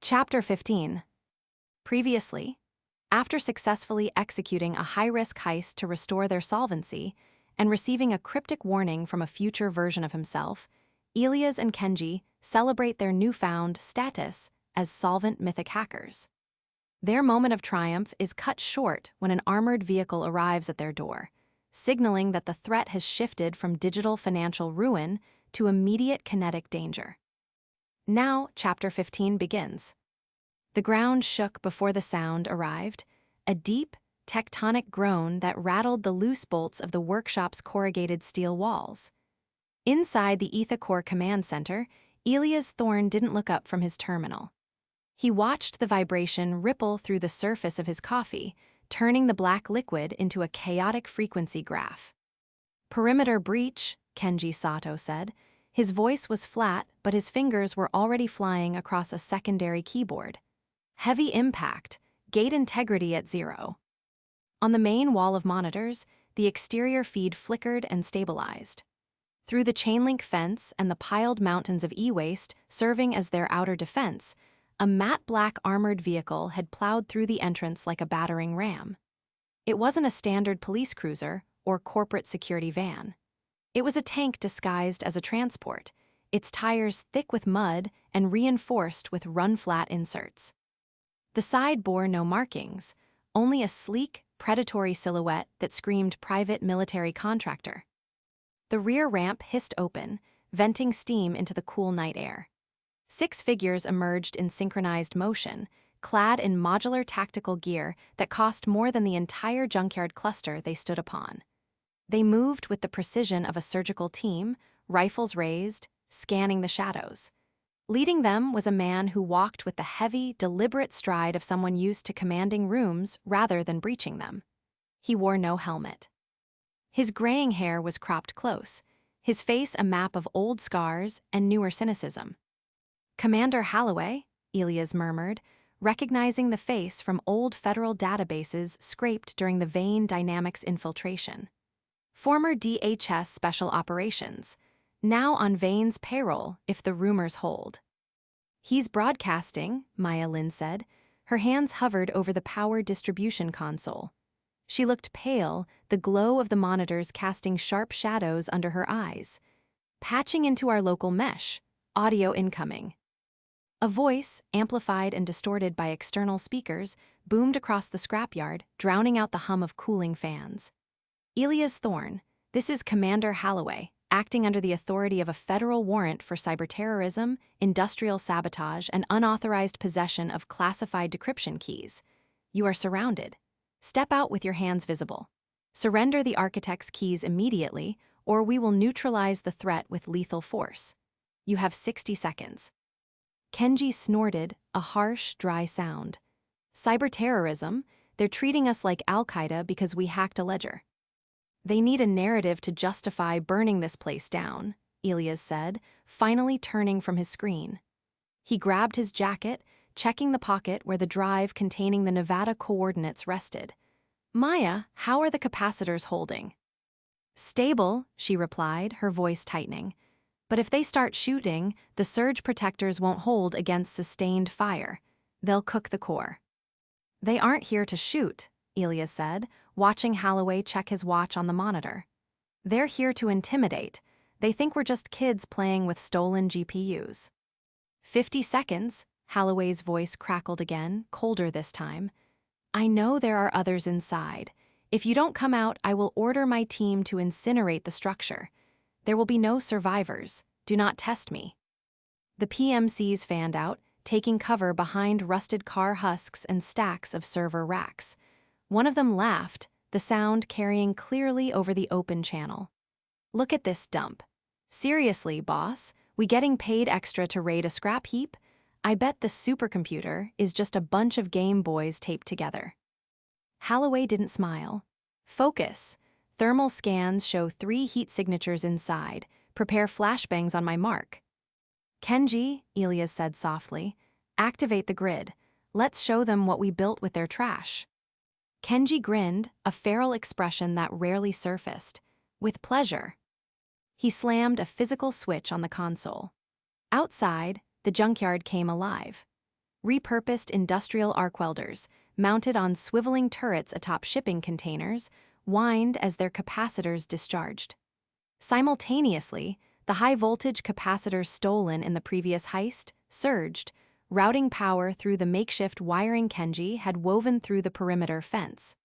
Chapter 15. Previously, after successfully executing a high-risk heist to restore their solvency and receiving a cryptic warning from a future version of himself, Elias and Kenji celebrate their newfound status as solvent mythic hackers. Their moment of triumph is cut short when an armored vehicle arrives at their door, signaling that the threat has shifted from digital financial ruin to immediate kinetic danger. Now, Chapter 15 begins. The ground shook before the sound arrived, a deep, tectonic groan that rattled the loose bolts of the workshop's corrugated steel walls. Inside the Ethicore command center, Elias Thorne didn't look up from his terminal. He watched the vibration ripple through the surface of his coffee, turning the black liquid into a chaotic frequency graph. "Perimeter breach," Kenji Sato said. His voice was flat, but his fingers were already flying across a secondary keyboard. "Heavy impact, gate integrity at 0. On the main wall of monitors, the exterior feed flickered and stabilized. Through the chain-link fence and the piled mountains of e-waste serving as their outer defense, a matte black armored vehicle had plowed through the entrance like a battering ram. It wasn't a standard police cruiser or corporate security van. It was a tank disguised as a transport, its tires thick with mud and reinforced with run-flat inserts. The side bore no markings, only a sleek, predatory silhouette that screamed private military contractor. The rear ramp hissed open, venting steam into the cool night air. 6 figures emerged in synchronized motion, clad in modular tactical gear that cost more than the entire junkyard cluster they stood upon. They moved with the precision of a surgical team, rifles raised, scanning the shadows. Leading them was a man who walked with the heavy, deliberate stride of someone used to commanding rooms rather than breaching them. He wore no helmet. His graying hair was cropped close, his face a map of old scars and newer cynicism. "Commander Holloway," Elias murmured, recognizing the face from old federal databases scraped during the Vane Dynamics infiltration. Former DHS Special Operations, now on Vane's payroll if the rumors hold. "He's broadcasting," Maya Lin said. Her hands hovered over the power distribution console. She looked pale, the glow of the monitors casting sharp shadows under her eyes. "Patching into our local mesh. Audio incoming." A voice, amplified and distorted by external speakers, boomed across the scrapyard, drowning out the hum of cooling fans. "Elias Thorne, this is Commander Holloway, acting under the authority of a federal warrant for cyberterrorism, industrial sabotage, and unauthorized possession of classified decryption keys. You are surrounded. Step out with your hands visible. Surrender the architect's keys immediately, or we will neutralize the threat with lethal force. You have 60 seconds. Kenji snorted, a harsh, dry sound. "Cyberterrorism? They're treating us like Al-Qaeda because we hacked a ledger." "They need a narrative to justify burning this place down," Elias said, finally turning from his screen. He grabbed his jacket, checking the pocket where the drive containing the Nevada coordinates rested. "Maya, how are the capacitors holding?" "Stable," she replied, her voice tightening. "But if they start shooting, the surge protectors won't hold against sustained fire. They'll cook the core." "They aren't here to shoot," Elias said, watching Holloway check his watch on the monitor. "They're here to intimidate. They think we're just kids playing with stolen GPUs." 50 seconds, Holloway's voice crackled again, colder this time. "I know there are others inside. If you don't come out, I will order my team to incinerate the structure. There will be no survivors. Do not test me." The PMCs fanned out, taking cover behind rusted car husks and stacks of server racks. One of them laughed, the sound carrying clearly over the open channel. "Look at this dump. Seriously, boss, we getting paid extra to raid a scrap heap? I bet the supercomputer is just a bunch of Game Boys taped together." Holloway didn't smile. "Focus. Thermal scans show 3 heat signatures inside. Prepare flashbangs on my mark." "Kenji," Elias said softly, "activate the grid. Let's show them what we built with their trash." Kenji grinned, a feral expression that rarely surfaced. "With pleasure." He slammed a physical switch on the console. Outside, the junkyard came alive. repurposed industrial arc welders, mounted on swiveling turrets atop shipping containers, whined as their capacitors discharged. Simultaneously, the high-voltage capacitors stolen in the previous heist surged, routing power through the makeshift wiring Kenji had woven through the perimeter fence.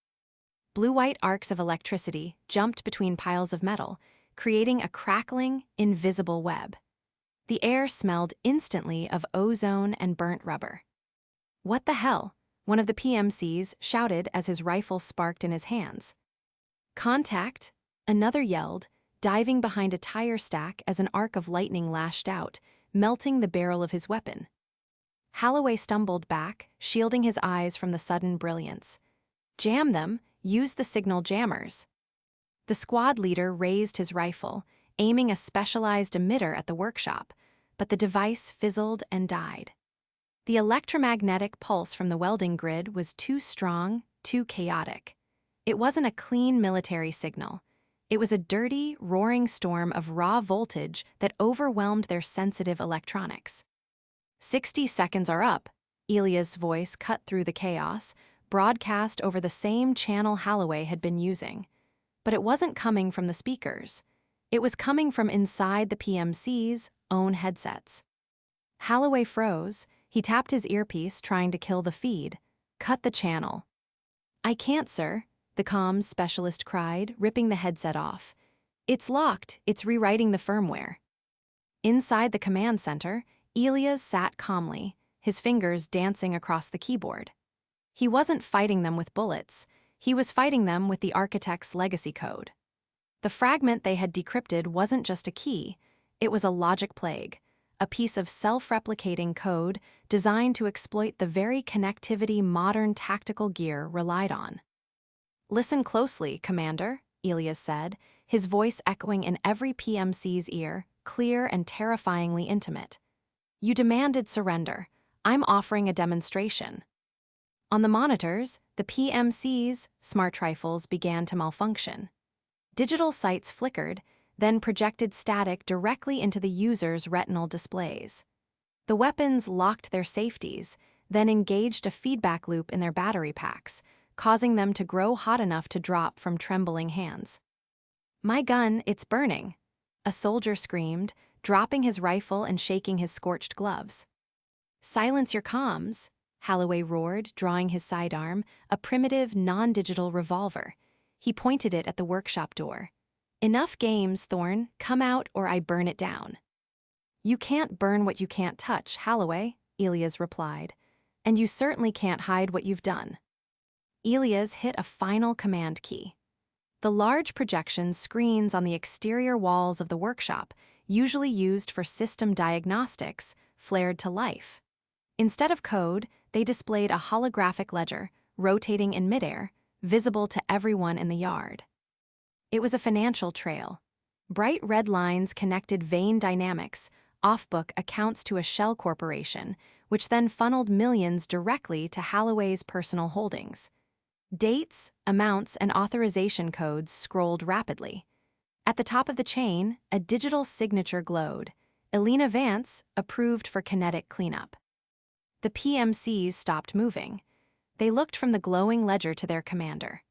Blue-white arcs of electricity jumped between piles of metal, creating a crackling, invisible web. The air smelled instantly of ozone and burnt rubber. "What the hell?" one of the PMCs shouted as his rifle sparked in his hands. "Contact!" another yelled, diving behind a tire stack as an arc of lightning lashed out, melting the barrel of his weapon. Holloway stumbled back, shielding his eyes from the sudden brilliance. "Jam them, use the signal jammers." The squad leader raised his rifle, aiming a specialized emitter at the workshop, but the device fizzled and died. The electromagnetic pulse from the welding grid was too strong, too chaotic. It wasn't a clean military signal. It was a dirty, roaring storm of raw voltage that overwhelmed their sensitive electronics. 60 seconds are up," Elias' voice cut through the chaos, broadcast over the same channel Holloway had been using. But it wasn't coming from the speakers. It was coming from inside the PMC's own headsets. Holloway froze. He tapped his earpiece, trying to kill the feed. "Cut the channel." "I can't, sir," the comms specialist cried, ripping the headset off. "It's locked. It's rewriting the firmware." Inside the command center, Elias sat calmly, his fingers dancing across the keyboard. He wasn't fighting them with bullets. He was fighting them with the architect's legacy code. The fragment they had decrypted wasn't just a key. It was a logic plague, a piece of self-replicating code designed to exploit the very connectivity modern tactical gear relied on. "Listen closely, Commander," Elias said, his voice echoing in every PMC's ear, clear and terrifyingly intimate. "You demanded surrender. I'm offering a demonstration." On the monitors, the PMC's smart rifles began to malfunction. Digital sights flickered, then projected static directly into the user's retinal displays. The weapons locked their safeties, then engaged a feedback loop in their battery packs, causing them to grow hot enough to drop from trembling hands. "My gun, it's burning," a soldier screamed, dropping his rifle and shaking his scorched gloves. "Silence your comms," Holloway roared, drawing his sidearm, a primitive, non-digital revolver. He pointed it at the workshop door. "Enough games, Thorne. Come out or I burn it down." "You can't burn what you can't touch, Holloway," Elias replied. "And you certainly can't hide what you've done." Elias hit a final command key. The large projection screens on the exterior walls of the workshop, usually used for system diagnostics, flared to life. Instead of code, they displayed a holographic ledger, rotating in midair, visible to everyone in the yard. It was a financial trail. Bright red lines connected vein dynamics, off-book accounts to a shell corporation, which then funneled millions directly to Holloway's personal holdings. Dates, amounts, and authorization codes scrolled rapidly. At the top of the chain, a digital signature glowed. Elena Vance, approved for kinetic cleanup. The PMCs stopped moving. They looked from the glowing ledger to their commander.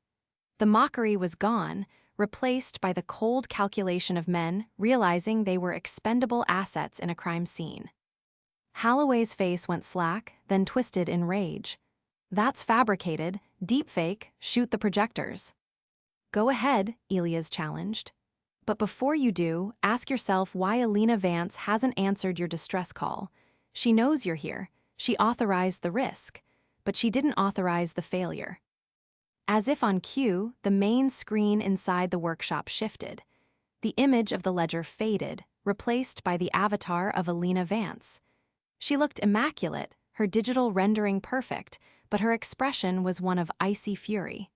The mockery was gone, replaced by the cold calculation of men realizing they were expendable assets in a crime scene. Holloway's face went slack, then twisted in rage. "That's fabricated, deepfake, shoot the projectors." "Go ahead," Elias challenged. "But before you do, ask yourself why Elena Vance hasn't answered your distress call. She knows you're here. She authorized the risk, but she didn't authorize the failure." As if on cue, the main screen inside the workshop shifted. The image of the ledger faded, replaced by the avatar of Elena Vance. She looked immaculate, her digital rendering perfect, but her expression was one of icy fury.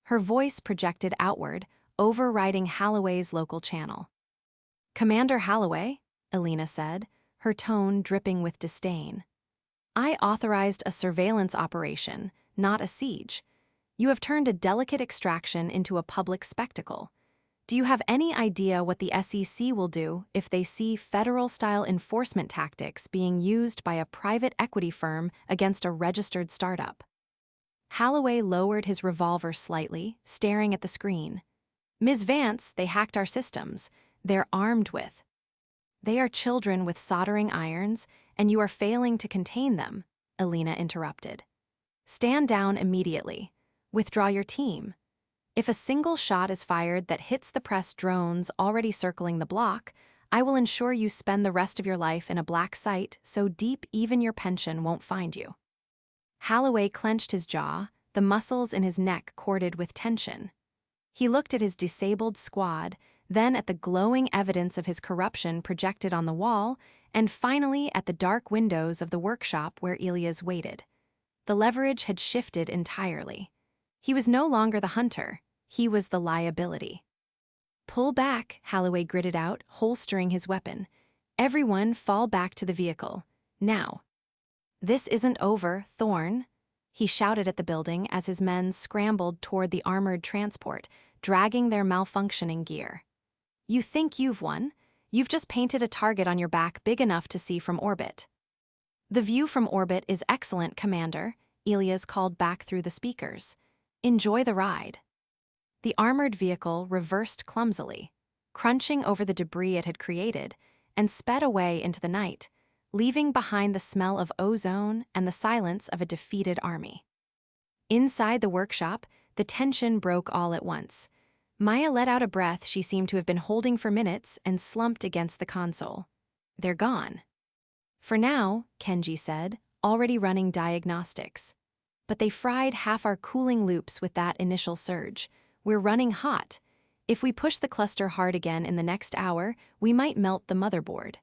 Her voice projected outward, overriding Holloway's local channel. "Commander Holloway," Elena said, her tone dripping with disdain. "I authorized a surveillance operation, not a siege. You have turned a delicate extraction into a public spectacle. Do you have any idea what the SEC will do if they see federal-style enforcement tactics being used by a private equity firm against a registered startup? Holloway lowered his revolver slightly, staring at the screen. Ms. Vance, they hacked our systems. They're armed with. They are children with soldering irons, and you are failing to contain them, Elena interrupted. Stand down immediately. Withdraw your team. If a single shot is fired that hits the press drones already circling the block, I will ensure you spend the rest of your life in a black site so deep even your pension won't find you. Holloway clenched his jaw, the muscles in his neck corded with tension. He looked at his disabled squad, then at the glowing evidence of his corruption projected on the wall, and finally at the dark windows of the workshop where Elias waited. The leverage had shifted entirely. He was no longer the hunter, he was the liability. Pull back, Holloway gritted out, holstering his weapon. Everyone fall back to the vehicle, now. This isn't over, Thorne, he shouted at the building as his men scrambled toward the armored transport, dragging their malfunctioning gear. You think you've won? You've just painted a target on your back big enough to see from orbit. The view from orbit is excellent, Commander, Elias called back through the speakers. Enjoy the ride. The armored vehicle reversed clumsily, crunching over the debris it had created, and sped away into the night, leaving behind the smell of ozone and the silence of a defeated army. Inside the workshop, the tension broke all at once. Maya let out a breath she seemed to have been holding for minutes and slumped against the console. They're gone. For now, Kenji said, already running diagnostics. But they fried half our cooling loops with that initial surge. We're running hot. If we push the cluster hard again in the next hour, we might melt the motherboard.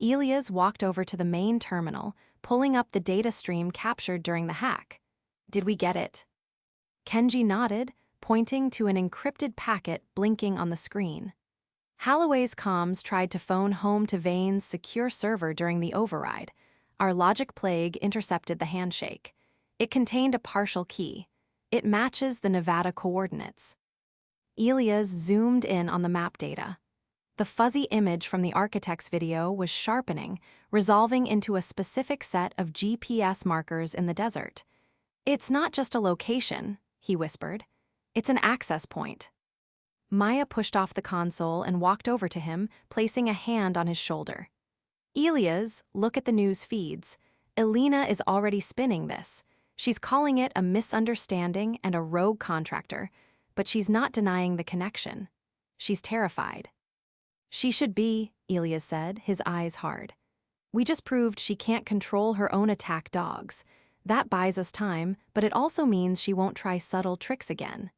Elias walked over to the main terminal, pulling up the data stream captured during the hack. Did we get it? Kenji nodded, pointing to an encrypted packet blinking on the screen. Holloway's comms tried to phone home to Vane's secure server during the override. Our logic plague intercepted the handshake. It contained a partial key. It matches the Nevada coordinates. Elias zoomed in on the map data. The fuzzy image from the architect's video was sharpening, resolving into a specific set of GPS markers in the desert. It's not just a location, he whispered. It's an access point. Maya pushed off the console and walked over to him, placing a hand on his shoulder. Elias, look at the news feeds. Elena is already spinning this. She's calling it a misunderstanding and a rogue contractor, but she's not denying the connection. She's terrified. She should be, Elias said, his eyes hard. We just proved she can't control her own attack dogs. That buys us time, but it also means she won't try subtle tricks again.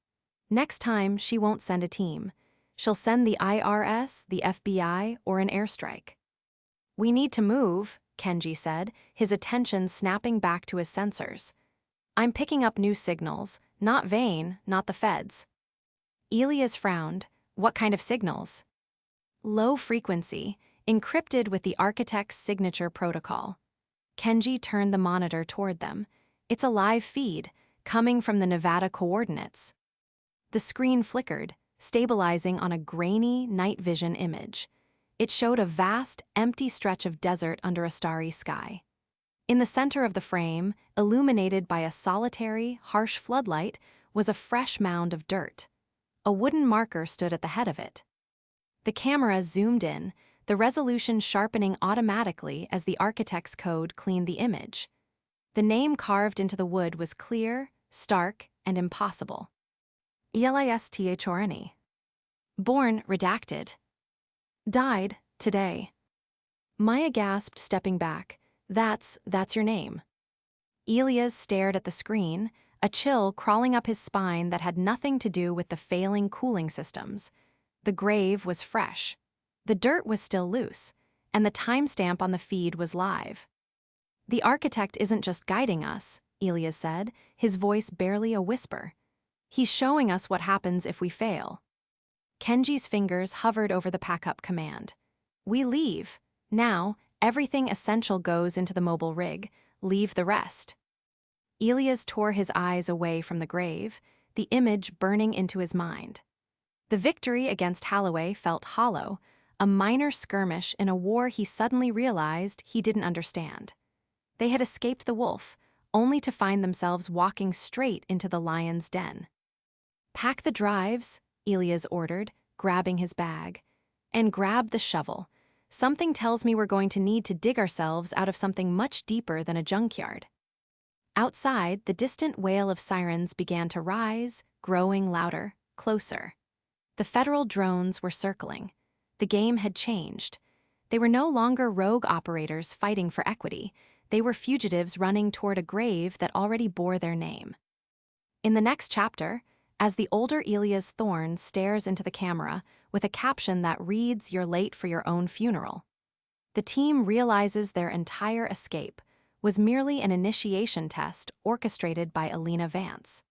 Next time, she won't send a team. She'll send the IRS, the FBI, or an airstrike. We need to move, Kenji said, his attention snapping back to his sensors. I'm picking up new signals, not Vane, not the feds. Elias frowned. What kind of signals? Low frequency, encrypted with the architect's signature protocol. Kenji turned the monitor toward them. It's a live feed, coming from the Nevada coordinates. The screen flickered, stabilizing on a grainy night vision image. It showed a vast, empty stretch of desert under a starry sky. In the center of the frame, illuminated by a solitary, harsh floodlight, was a fresh mound of dirt. A wooden marker stood at the head of it. The camera zoomed in, the resolution sharpening automatically as the architect's code cleaned the image. The name carved into the wood was clear, stark, and impossible. Elias Thorne. Born redacted. Died today. Maya gasped, stepping back. That's your name. Elias stared at the screen, a chill crawling up his spine that had nothing to do with the failing cooling systems. The grave was fresh. The dirt was still loose, and the timestamp on the feed was live. The architect isn't just guiding us, Elias said, his voice barely a whisper. He's showing us what happens if we fail. Kenji's fingers hovered over the pack-up command. We leave. Now, everything essential goes into the mobile rig. Leave the rest. Elias tore his eyes away from the grave, the image burning into his mind. The victory against Holloway felt hollow, a minor skirmish in a war he suddenly realized he didn't understand. They had escaped the wolf, only to find themselves walking straight into the lion's den. "Pack the drives," Elias ordered, grabbing his bag. "And grab the shovel. Something tells me we're going to need to dig ourselves out of something much deeper than a junkyard." Outside, the distant wail of sirens began to rise, growing louder, closer. The federal drones were circling. The game had changed. They were no longer rogue operators fighting for equity. They were fugitives running toward a grave that already bore their name. In the next chapter, as the older Elias Thorne stares into the camera with a caption that reads, "You're late for your own funeral," the team realizes their entire escape was merely an initiation test orchestrated by Elena Vance.